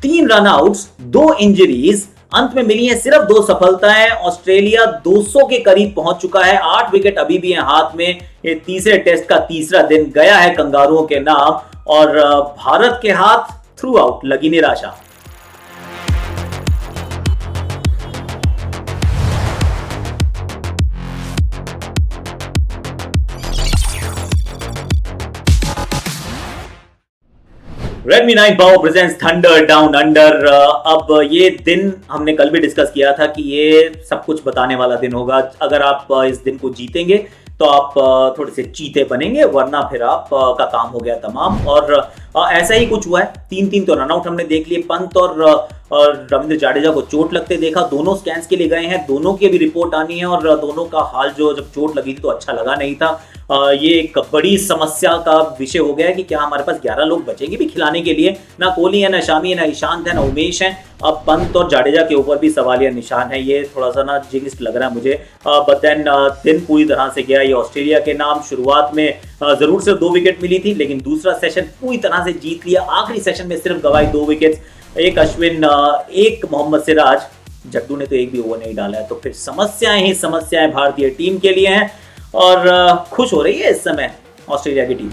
3 run-outs, 2 injuries, अंत में मिली है सिर्फ 2 सफलताएं। ऑस्ट्रेलिया 200 के करीब पहुंच चुका है, 8 विकेट अभी भी हैं हाथ में। ये तीसरे टेस्ट का तीसरा दिन गया है कंगारुओं के नाम और भारत के हाथ थ्रू आउट लगी निराशा। Redmi 9 Power presents Thunder Down Under। अब ये दिन हमने कल भी डिस्कस किया था कि ये सब कुछ बताने वाला दिन होगा। अगर आप इस दिन को जीतेंगे तो आप थोड़े से चीते बनेंगे, वरना फिर आप का काम हो गया तमाम। और ऐसा ही कुछ हुआ है। 3-3 तो रनआउट हमने देख लिए। पंत और रविंद्र जाडेजा को चोट लगते देखा, दोनों स्कैन्स के लिए गए हैं, दोनों की अभी रिपोर्ट आनी है और दोनों का हाल जो जब चोट लगी थी तो अच्छा लगा नहीं था। ये एक बड़ी समस्या का विषय हो गया है कि क्या हमारे पास 11 लोग बचेंगे भी खिलाने के लिए। ना कोहली है, ना शामी है, ना ईशांत है, ना उमेश है। अब पंत और जाडेजा के ऊपर भी सवालिया निशान है। ये थोड़ा सा ना जिंक्स्ड लग रहा है मुझे। बट देन दिन पूरी तरह से गया ये ऑस्ट्रेलिया के नाम। शुरुआत में जरूर सिर्फ 2 विकेट मिली थी, लेकिन दूसरा सेशन पूरी तरह से जीत लिया। आखिरी सेशन में सिर्फ गवाई 2 विकेट, एक अश्विन, एक मोहम्मद सिराज। जड्डू ने तो एक भी ओवर नहीं डाला है। तो फिर समस्याएं ही समस्याएं भारतीय टीम के लिए हैं और खुश हो रही है इस समय ऑस्ट्रेलिया की team.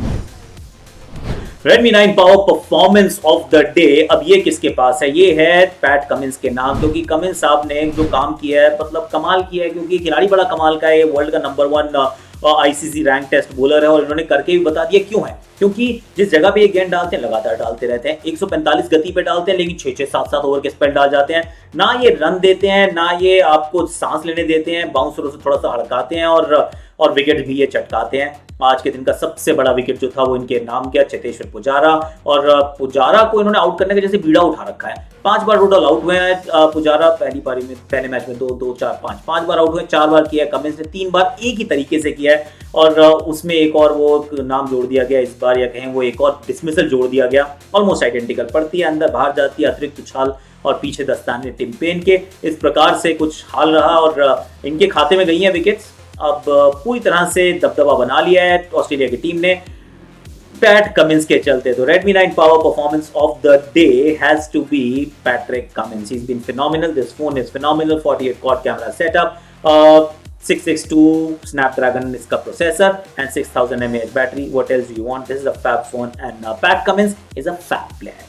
Redmi 9 power performance of the day, अब ये किसके पास है? ये है पैट कमिंस के नाम, क्योंकि कमिंस साहब ने जो काम किया है मतलब कमाल किया है, क्योंकि खिलाड़ी बड़ा कमाल का है। वर्ल्ड का number 1 ICC rank test bowler है और इन्होंने करके भी बता दिया क्यों है। क्योंकि जिस जगह पे ये गेंद डालते हैं लगातार डालते रहते हैं। 145 गति पे डालते हैं, लेकिन 6-6, 7-7 ओवर के स्पेल डाल जाते हैं। ना ये रन देते हैं, ना ये आपको सांस लेने देते हैं, बाउंसरों से थोड़ा सा हड़काते हैं और विकेट भी ये चटकाते हैं। आज के दिन का सबसे बड़ा विकेट जो था वो इनके नाम किया चेतेश्वर पुजारा, और पुजारा को इन्होंने आउट करने का जैसे बीड़ा उठा रखा है। 5 बार टोटल आउट हुए हैं पुजारा पहली पारी में, पहले मैच में 2, 4, 5 बार आउट हुए। 4 बार किया है कमिंस ने, 3 बार एक ही तरीके से किया है और उसमें एक और वो नाम जोड़ दिया गया इस बार, या कहें वो एक और डिसमिसल जोड़ दिया गया। ऑलमोस्ट आइडेंटिकल पड़ती है, अंदर बाहर जाती है, अतिरिक्त उछाल और पीछे दस्ताने टिम पेन के। इस प्रकार से कुछ हाल रहा और इनके खाते में गई हैं विकेट्स। अब पूरी तरह से दबदबा बना लिया है ऑस्ट्रेलिया की टीम ने पैट कमिंस के चलते। तो Redmi 9 power performance of the day has to be Patrick Cummins. He has been phenomenal, this phone is phenomenal. 48 quad camera setup, 662 Snapdragon इसका processor and 6000 mAh battery. What else do you want? This is a fab phone and Pat Cummins is a fab player.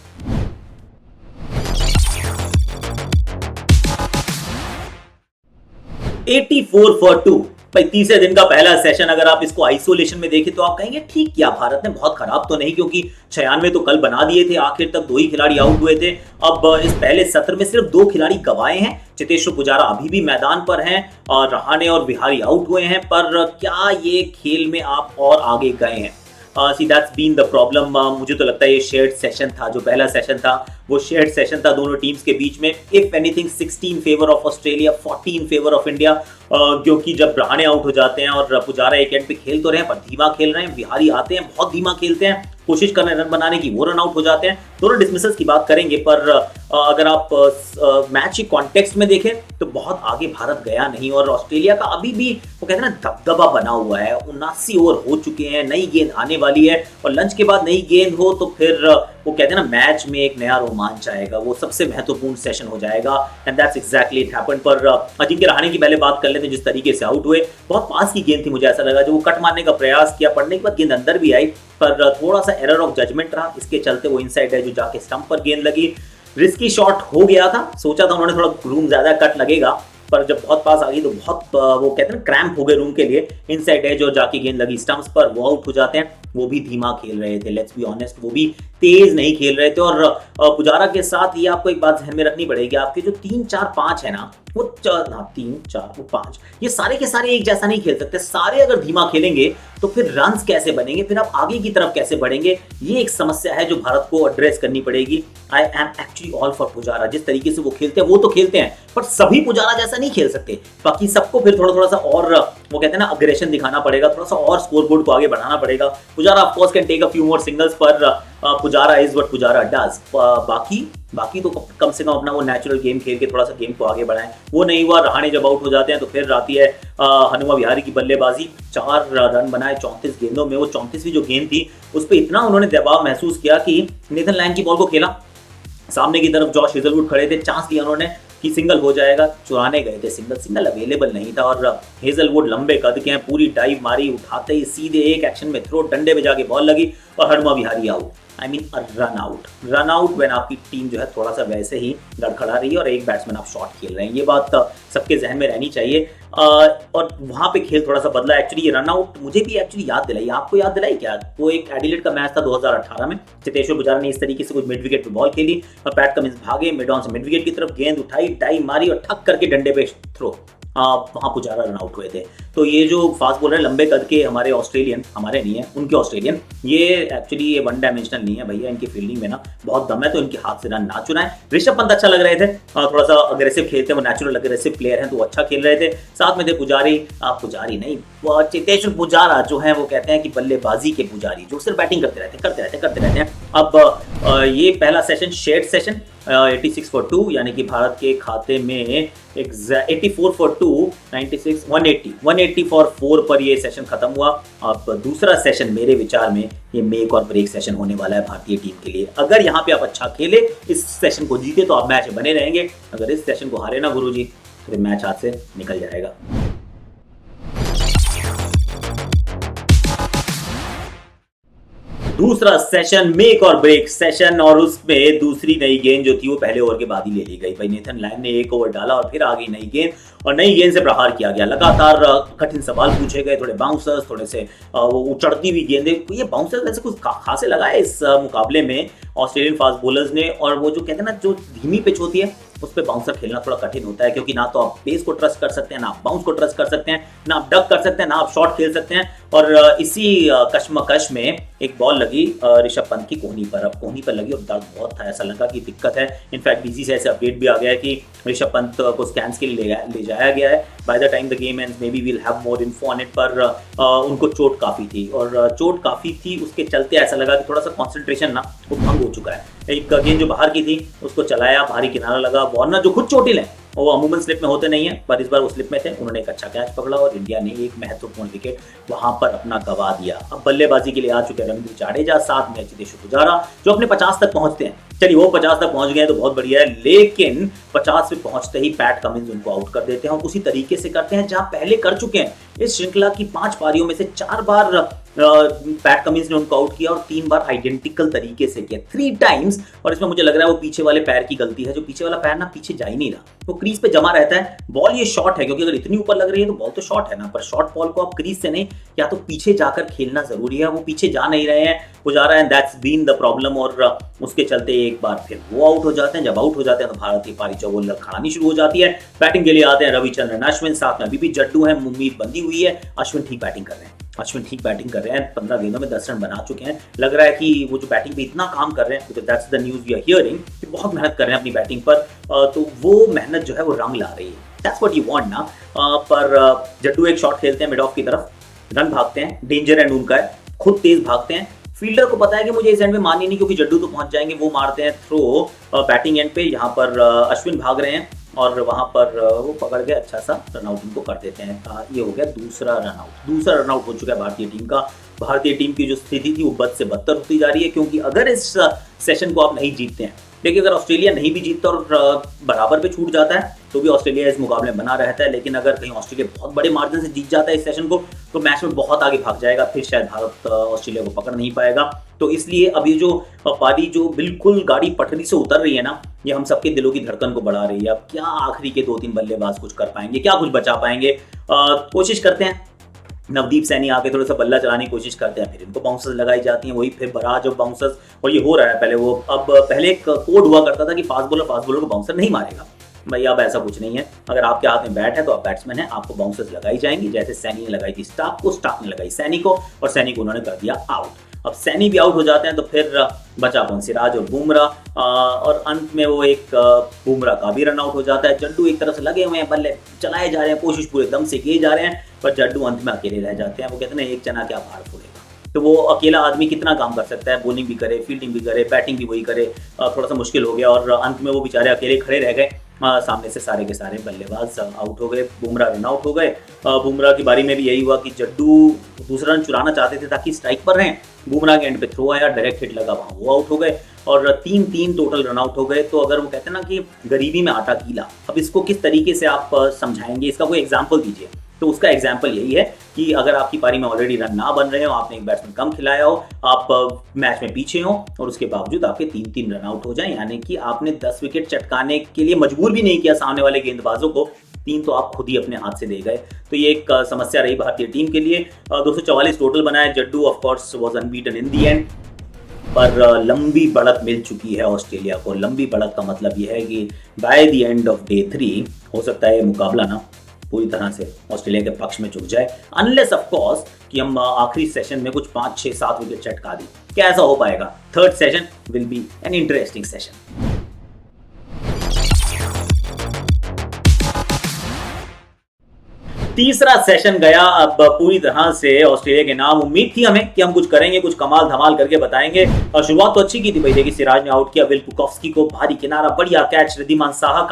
$84 for 2। भाई तीसरे दिन का पहला session, अगर आप इसको isolation में देखें तो आप कहेंगे ठीक किया भारत ने, बहुत खराब तो नहीं, क्योंकि 96 तो कल बना दिए थे। आखिर तक 2 ही खिलाड़ी आउट हुए थे। अब इस पहले सत्र में सिर्फ 2 खिलाड़ी गंवाए हैं। चेतेश्वर पुजारा अभी भी मैदान पर हैं और रहाणे और बिहारी आउट हुए हैं। पर क्या ये खेल में आप और आगे गए हैं? See that's been the problem. मुझे तो लगता है ये शेयर्ड सेशन था, जो पहला सेशन था वो शेयर्ड सेशन था दोनों टीम्स के बीच में। If anything 16 favour of Australia, 14 favour of India, क्योंकि जब रहाणे आउट हो जाते हैं और पुजारा एक एंड पे खेल तो रहे हैं पर धीमा खेल रहे हैं, बिहारी आते हैं बहुत धीमा खेलते हैं, कोशिश कर रहे हैं रन बनाने की, वो रन आउट हो जाते हैं। दोनों डिसमिसल्स की बात करेंगे, पर अगर आप मैच के कॉन्टेक्स्ट में देखें तो बहुत आगे भारत गया नहीं और ऑस्ट्रेलिया का अभी भी वो कहते हैं ना दबदबा बना हुआ है। 79 ओवर हो चुके हैं, नई गेंद आने वाली है और लंच के बाद नई गेंद हो तो फिर वो कहते हैं ना मैच में एक नया रोमांच आएगा, वो सबसे महत्वपूर्ण सेशन हो जाएगा। And that's exactly it happened. पर अजिंक्य रहाणे की पहले बात कर लेते हैं, जिस तरीके से आउट हुए, बहुत पास की गेंद थी। मुझे ऐसा लगा जब वो कट मारने का प्रयास किया, पड़ने के बाद गेंद अंदर भी आई, पर थोड़ा सा एरर ऑफ जजमेंट रहा, इसके चलते वो इनसाइड है जो जाके स्टंप पर गेंद लगी। रिस्की शॉट हो गया था, सोचा था उन्होंने थोड़ा रूम ज्यादा कट लगेगा, पर जब बहुत पास आ गई तो बहुत वो कहते हैं ना क्रैम्प हो गए रूम के लिए। इनसाइड एज और जाके गेंद लगी स्टंप्स पर, वो आउट हो जाते हैं। वो भी धीमा खेल रहे थे, लेट्स बी ऑनेस्ट, वो भी तेज नहीं खेल रहे थे। और पुजारा के साथ ये आपको एक बात ध्यान में रखनी पड़ेगी, आपके जो 3, 4, 5 है ना, वो 3, 4, वो 5, ये सारे के सारे एक जैसा नहीं खेल सकते। सारे अगर धीमा खेलेंगे तो फिर रन्स कैसे बनेंगे, फिर आप आगे की तरफ कैसे बढ़ेंगे, ये एक समस्या है जो भारत को एड्रेस करनी पड़ेगी। I am actually all for Pujara, जिस तरीके से वो खेलते हैं वो तो खेलते हैं, पर सभी पुजारा जैसा नहीं खेल सकते। बाकी सबको फिर थोड़ा सा और वो कहते हैं ना अग्रेशन दिखाना पड़ेगा, थोड़ा सा और स्कोरबोर्ड को आगे बढ़ाना पड़ेगा। Pujara of course can take a few more singles, पर Pujara is what Pujara does. बाकी तो कम से कम अपना वो नेचुरल गेम खेल के थोड़ा सा गेम को आगे बढ़ाएं। वो नहीं हुआ, रहाणे जब आउट हो जाते हैं तो फिर आती है हनुमा विहारी की बल्लेबाजी। 4 रन बनाए 34 गेंदों में। वो 34वीं जो गेंद थी उस पर इतना उन्होंने दबाव महसूस किया कि नेथन लायन की बॉल को खेला, सामने की तरफ जॉश हेजलवुड खड़े थे, चांस लिया उन्होंने कि सिंगल हो जाएगा, चुराने गए थे सिंगल, सिंगल अवेलेबल नहीं था और हेजलवुड लंबे कद के हैं, पूरी डाइव मारी, उठाते ही सीधे एक एक्शन में थ्रो, डंडे में जाके बॉल लगी और Hanuma Vihari out. I mean run out when आपकी टीम जो है थोड़ा सा वैसे ही लड़खड़ा रही है और एक बैट्समैन आप शॉट खेल रहे हैं, ये बात सबके जहन में रहनी चाहिए। और वहां पे खेल थोड़ा सा बदला एक्चुअली। ये रन आउट मुझे भी एक्चुअली याद दिलाई, आपको याद दिलाई क्या? वो एक एडिलेड का मैच था 2018 में, चेतेश्वर पुजारा ने इस तरीके से कुछ मिड विकेट पे बॉल खेली और पैट कमिंस भागे मिड ऑन से मिड विकेट की तरफ, गेंद उठाई, डाई मारी और ठक करके डंडे पे थ्रो, वहां पुजारा रन आउट हुए थे। तो ये जो फास्ट बॉलर लंबे कद के हमारे ऑस्ट्रेलियन, हमारे नहीं है उनके ऑस्ट्रेलियन, ये एक्चुअली ये वन डायमेंशनल नहीं है भैया, इनकी फील्डिंग में ना बहुत दम है, तो इनके हाथ से रन ना चुराएं। ऋषभ पंत अच्छा लग रहे थे, थोड़ा सा अग्रेसिव खेलते हैं, वो नेचुरल अग्रेसिव प्लेयर हैं तो अच्छा खेल रहे थे। साथ में थे पुजारी, पुजारी नहीं, चेतेश्वर पुजारा जो है वो कहते हैं कि बल्लेबाजी के पुजारी, जो सिर्फ बैटिंग करते रहते हैं। अब ये पहला सेशन शेयर्ड सेशन 86 फॉर 2 यानी कि भारत के खाते में 84 फॉर 2, 96, 180 फॉर 4 पर ये सेशन खत्म हुआ। अब दूसरा सेशन मेरे विचार में ये मेक और ब्रेक सेशन होने वाला है भारतीय टीम के लिए। अगर यहाँ पे आप अच्छा खेले, इस सेशन को जीते तो आप मैच बने रहेंगे, अगर इस सेशन को हारे ना गुरुजी तो मैच हाथ से निकल जाएगा। दूसरा सेशन मेक और ब्रेक सेशन, और उसमें दूसरी नई गेंद जो थी वो पहले ओवर के बाद ही ले ली गई। भाई नेथन लायन ने एक ओवर डाला और फिर आ गई नई गेंद और नई गेंद से प्रहार किया गया। लगातार कठिन सवाल पूछे गए, थोड़े बाउंसर्स, थोड़े से वो उचड़ती हुई गेंदें। ये बाउंसर्स वैसे कुछ खासे लगा है इस मुकाबले में ऑस्ट्रेलियन फास्ट बॉलर्स ने, और वो जो कहते हैं ना जो धीमी पिच होती है उस पर बाउंसर खेलना थोड़ा कठिन होता है, क्योंकि ना तो आप पेस को ट्रस्ट कर सकते हैं, ना आप बाउंस को ट्रस्ट कर सकते हैं, ना आप डक कर सकते हैं, ना आप शॉट खेल सकते हैं। और इसी कश्मकश में एक बॉल लगी ऋषभ पंत की कोहनी पर। अब कोहनी पर लगी और दर्द बहुत था, ऐसा लगा कि दिक्कत है। इनफैक्ट बीसी से ऐसे अपडेट भी आ गया है कि ऋषभ पंत को स्कैन्स के लिए ले जाया गया है। By the time the game ends maybe we'll have more info on it, पर उनको चोट काफ़ी थी और चोट काफ़ी थी, उसके चलते ऐसा लगा कि थोड़ा सा कॉन्सेंट्रेशन ना वो भंग हो चुका है। एक गेंद जो बाहर की थी उसको चलाया, भारी किनारा लगा, वार्नर जो खुद चोटिल है वो अमूमन स्लिप में होते नहीं है, पर इस बार वो स्लिप में थे, उन्होंने एक अच्छा कैच पकड़ा और इंडिया ने एक महत्वपूर्ण विकेट वहां पर अपना गवा दिया। अब बल्लेबाजी के लिए आ चुके रविंद्र जाडेजा, साथ में चेतेश्वर पुजारा जो अपने 50 तक पहुंचते हैं। चलिए वो 50 तक पहुंच गए तो बहुत बढ़िया है, लेकिन 50 पे पहुंचते ही पैट कमिंस उनको आउट कर देते हैं और उसी तरीके से करते हैं जहां पहले कर चुके हैं। इस श्रृंखला की 5 पारियों में से 4 बार पैट कमिंस ने उनको आउट किया और 3 बार आइडेंटिकल तरीके से किया, 3 टाइम्स। और इसमें मुझे लग रहा है वो पीछे वाले पैर की गलती है, जो पीछे वाला पैर ना पीछे जा ही नहीं रहा, वो क्रीज पे जमा रहता है। बॉल ये शॉट है, क्योंकि अगर इतनी ऊपर लग रही है तो बॉल तो शॉट है ना, पर शॉट बॉल को आप क्रीज से नहीं, या तो पीछे जाकर खेलना जरूरी है। वो पीछे जा नहीं रहे हैं Pujara, and that's been the problem. और उसके चलते एक बार फिर वो आउट हो जाते हैं। जब आउट हो जाते हैं तो भारत की पारी चौबोल लड़खड़ानी शुरू हो जाती है। बैटिंग के लिए आते हैं रविचंद्रन अश्विन, साथ में अभी भी जड्डू है, उम्मीद बंधी हुई है। अश्विन ठीक बैटिंग कर रहे हैं, 15 गेंदों में 10 रन बना चुके हैं। लग रहा है कि वो जो बैटिंग पे इतना काम कर रहे हैं, because that's the news we are hearing, कि बहुत मेहनत कर रहे हैं अपनी बैटिंग पर, तो वो मेहनत जो है वो रंग ला रही है। दैट्स व्हाट यू वांट ना। पर जड्डू एक शॉट खेलते हैं मिड ऑफ की तरफ, रन भागते हैं, डेंजर एंड उनका है, खुद तेज भागते हैं। फील्डर को पता है कि मुझे इस एंड में मारनी नहीं, क्योंकि जड्डू तो पहुंच जाएंगे, वो मारते हैं थ्रो बैटिंग एंड पे। यहाँ पर अश्विन भाग रहे हैं और वहां पर वो पकड़ के अच्छा सा रनआउट इनको कर देते हैं। ये हो गया दूसरा रनआउट हो चुका है भारतीय टीम का। भारतीय टीम की जो स्थिति थी वो बद से बदतर होती जा रही है, क्योंकि अगर इस सेशन को आप नहीं जीतते हैं, देखिए अगर ऑस्ट्रेलिया नहीं भी जीतता और बराबर पे छूट जाता है तो भी ऑस्ट्रेलिया इस मुकाबले में बना रहता है। लेकिन अगर कहीं ऑस्ट्रेलिया बहुत बड़े मार्जिन से जीत जाता है इस सेशन को, तो मैच में बहुत आगे भाग जाएगा, फिर शायद भारत ऑस्ट्रेलिया को पकड़ नहीं पाएगा। तो इसलिए अब ये जो पारी जो बिल्कुल गाड़ी पटरी से उतर रही है ना, ये हम सबके दिलों की धड़कन को बढ़ा रही है। अब क्या आखिरी के 2-3 बल्लेबाज कुछ कर पाएंगे, क्या कुछ बचा पाएंगे? कोशिश करते हैं। नवदीप सैनी आके थोड़ा सा बल्ला चलाने की कोशिश करते हैं, फिर इनको बाउंसर्स लगाई जाती हैं, वही फिर बराज ऑफ बाउंसर्स, और ये हो रहा है। पहले एक कोड हुआ करता था कि फास्ट बॉलर को बाउंसर नहीं मारेगा। भाई अब ऐसा कुछ नहीं है, अगर आपके हाथ में बैट है तो आप बैट्समैन हैं, आपको बाउंसर्स लगाई जाएंगी। जैसे सैनी ने लगाई थी स्टार्क को, स्टार्क ने लगाई सैनी को, और सैनी को उन्होंने कर दिया आउट। अब सैनी भी आउट हो जाते हैं तो फिर बचा कौन? सिराज और बुमराह, और अंत में वो एक बुमराह का भी रन आउट हो जाता है। जड्डू एक तरफ से लगे हुए हैं, बल्ले चलाए जा रहे हैं, कोशिश पूरे दम से किए जा रहे हैं, पर जड्डू अंत में अकेले रह जाते हैं। वो कहते हैं एक चना क्या भार फोड़ेगा। तो वो अकेला आदमी कितना काम कर सकता है, बॉलिंग भी करे, फील्डिंग भी करे, बैटिंग भी वही करे, थोड़ा सा मुश्किल हो गया। और अंत में वो बेचारे अकेले खड़े रह गए, सामने से सारे के सारे बल्लेबाज आउट हो गए, बुमराह रन आउट हो गए। बुमराह की बारी में भी यही हुआ कि जड्डू दूसरा रन चुराना चाहते थे ताकि स्ट्राइक पर रहें, बुमराह के एंड पे थ्रो आया, डायरेक्ट हिट लगा, वहाँ वो आउट हो गए। और 3-3 टोटल रनआउट हो गए। तो अगर वो कहते हैं ना कि गरीबी में आटा गीला, अब इसको किस तरीके से आप समझाएंगे, इसका कोई एग्जाम्पल दीजिए। तो उसका एग्जाम्पल यही है कि अगर आपकी पारी में ऑलरेडी रन ना बन रहे हो, आपने एक बैट्समैन कम खिलाया हो, आप मैच में पीछे हो और उसके बावजूद आपके 3-3 रन आउट हो जाए, यानी कि आपने 10 विकेट चटकाने के लिए मजबूर भी नहीं किया सामने वाले गेंदबाजों को, 3 तो आप खुद ही अपने हाथ से दे गए। तो ये एक समस्या रही भारतीय टीम के लिए। 244 टोटल बनाए, Jaddu of course was unbeaten in the end, पर लंबी बढ़त मिल चुकी है ऑस्ट्रेलिया को। लंबी बढ़त का मतलब यह है कि by the end of day 3 हो सकता है मुकाबला ना पूरी तरह से ऑस्ट्रेलिया के पक्ष में झुक जाए, अनलेस ऑफ कोर्स कि हम आखिरी सेशन में कुछ 5, 6, 7 विकेट चटका दें। क्या ऐसा हो पाएगा? Third session will be an interesting session. तीसरा सेशन गया अब पूरी तरह से ऑस्ट्रेलिया के नाम। उम्मीद थी हमें कि हम कुछ करेंगे, कुछ कमाल धमाल करके बताएंगे, और शुरुआत तो अच्छी की थी भाई। देखिए सिराज ने आउट किया विल पुकॉफ्स्की को, भारी किनारा, बढ़िया कैच रिद्धिमान साहा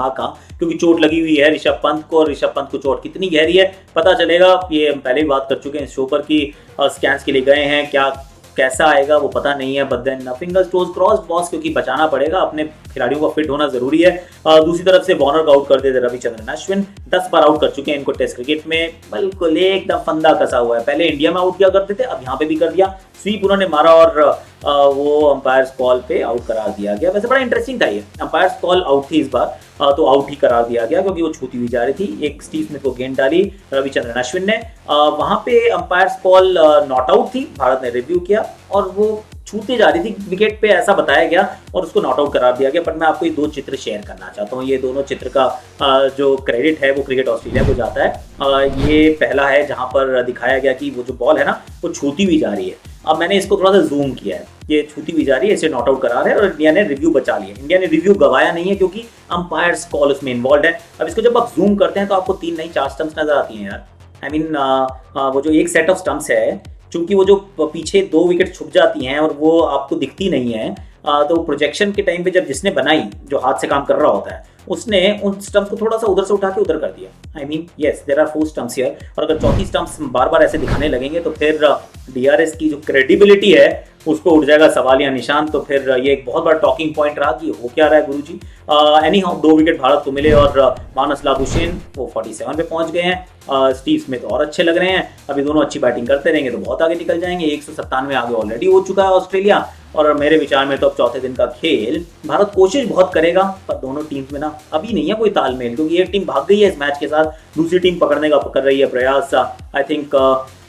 का, क्योंकि चोट लगी हुई है ऋषभ पंत को। ऋषभ पंत को चोट कितनी गहरी है पता चलेगा, ये हम पहले भी बात कर चुके हैं इस शो पर कि स्कैन्स के लिए गए हैं, क्या कैसा आएगा वो पता नहीं है, but then fingers toes crossed boss, क्योंकि बचाना पड़ेगा, अपने खिलाड़ियों का फिट होना जरूरी है। दूसरी तरफ से वार्नर को आउट कर देते रविचंद्रन अश्विन, 10 बार आउट कर चुके हैं इनको टेस्ट क्रिकेट में, बिल्कुल एकदम फंदा कसा हुआ है। पहले इंडिया में आउट किया करते थे, अब यहाँ पे भी कर दिया, स्वीप उन्होंने मारा और वो अंपायर्स कॉल पे आउट करार दिया गया। वैसे बड़ा इंटरेस्टिंग था ये, अंपायर्स कॉल आउट थी इस बार, तो आउट ही करार दिया गया क्योंकि वो छूती हुई जा रही थी। एक स्टीव स्मिथ को गेंद डाली रविचंद्रन अश्विन ने, वहां पे अंपायर्स कॉल नॉट आउट थी, भारत ने रिव्यू किया और वो छूते जा रही थी विकेट पे ऐसा बताया गया और उसको नॉट आउट करार दिया गया। पर मैं आपको ये 2 चित्र शेयर करना चाहता हूँ। ये दोनों चित्र का जो क्रेडिट है वो क्रिकेट ऑस्ट्रेलिया को जाता है। ये पहला है जहां पर दिखाया गया कि वो जो बॉल है ना वो छूती हुई जा रही है। अब मैंने इसको थोड़ा सा जूम किया है, ये छूती हुई जा रही है, इसे नॉट आउट करार है और इंडिया ने रिव्यू बचा लिया। इंडिया ने रिव्यू गवाया नहीं है क्योंकि अंपायर्स कॉल उसमें इन्वॉल्व है। अब इसको जब आप जूम करते हैं तो आपको 3 नहीं 4 स्टंप्स नजर आती हैं यार। आई मीन वो जो एक सेट ऑफ स्टंप्स है, चूंकि वो जो पीछे 2 विकेट छुप जाती हैं और वो आपको दिखती नहीं है, तो प्रोजेक्शन के टाइम पे जब जिसने बनाई, जो हाथ से काम कर रहा होता है, उसने उन स्टंप्स को थोड़ा सा उधर से उठा के उधर कर दिया। I mean yes there are 4 stumps here, और अगर चौथी स्टंप्स बार बार ऐसे दिखाने लगेंगे तो फिर डीआरएस की जो क्रेडिबिलिटी है उस पर उठ जाएगा सवालिया निशान। तो फिर ये एक बहुत बड़ा टॉकिंग पॉइंट रहा कि हो क्या रहा है गुरुजी। एनी हाउ 2 विकेट भारत को मिले और मानस लाबुशेन वो 47 पे पहुंच गए हैं। स्टीव स्मिथ और अच्छे लग रहे हैं, अभी दोनों अच्छी बैटिंग करते रहेंगे तो बहुत आगे निकल जाएंगे। 197 आगे ऑलरेडी हो चुका है ऑस्ट्रेलिया, और मेरे विचार में तो अब चौथे दिन का खेल भारत कोशिश बहुत करेगा, पर दोनों टीम्स में ना अभी नहीं है कोई तालमेल, क्योंकि एक टीम भाग गई है इस मैच के साथ, दूसरी टीम पकड़ने का कर रही है प्रयास। आई थिंक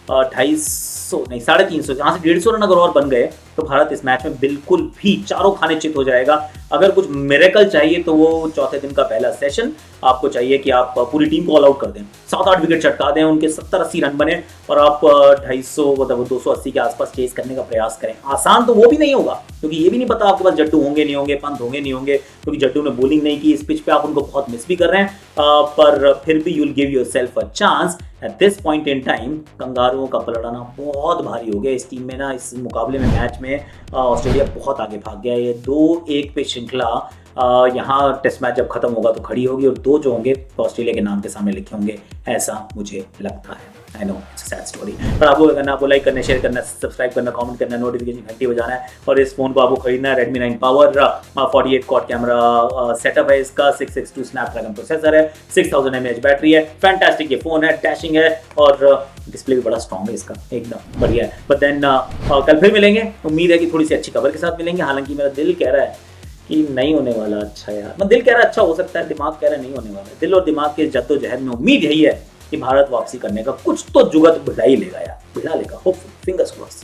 250 नहीं 350, यहाँ से 150 रन अगर और बन गए तो भारत इस मैच में बिल्कुल भी चारों खाने चित हो जाएगा। अगर कुछ मिरेकल चाहिए तो वो चौथे दिन का पहला सेशन आपको चाहिए कि आप पूरी टीम को ऑल आउट कर दें, 7-8 विकेट चटका दें, उनके 70-80 रन बने और आप 250 मतलब 280 के आसपास चेस करने का प्रयास करें। आसान तो वो भी नहीं होगा, क्योंकि ये भी नहीं पता आपके पास जड्डू होंगे नहीं होंगे, पंत होंगे नहीं होंगे, क्योंकि जड्डू ने बॉलिंग नहीं की इस पिच पे, आप उनको बहुत मिस भी कर रहे हैं, पर फिर भी you will give yourself a chance. At this point in time कंगारुओं का पलड़ना बहुत भारी हो गया इस टीम में ना। इस मुकाबले में मैच में ऑस्ट्रेलिया बहुत आगे भाग गया। ये 2-1 पे श्रृंखला यहाँ टेस्ट मैच जब खत्म होगा तो खड़ी होगी, और 2 जो होंगे तो ऑस्ट्रेलिया के नाम के सामने लिखे होंगे, ऐसा मुझे लगता है। I know it's a sad story, पर आपको करना, आपको लाइक करना, शेयर करना, सब्सक्राइब करना, कमेंट करना, नोटिफिकेशन घंटी बजाना है। और इस फोन को आपको खरीदना है Redmi 9 Power 48 quad camera setup है इसका, 662 स्नैपड्रैगन प्रोसेसर है, 6000 mAh बैटरी है, फैंटास्टिक ये फोन है, डैशिंग है और डिस्प्ले भी बड़ा स्ट्रॉन्ग है इसका, एकदम बढ़िया है। बट देन कल फिर मिलेंगे, उम्मीद है कि थोड़ी सी अच्छी खबर के साथ मिलेंगे। हालांकि मेरा दिल कह रहा है कि नहीं होने वाला अच्छा यार, मतलब दिल कह रहा है अच्छा हो सकता है, दिमाग कह रहा है नहीं होने वाला। दिल और दिमाग के जद्दोजहद में उम्मीद यही है कि भारत वापसी करने का कुछ तो जुगत भिड़ा ही लेगा यार, भिड़ा लेगा, होपफुल, फिंगर्स क्रॉस।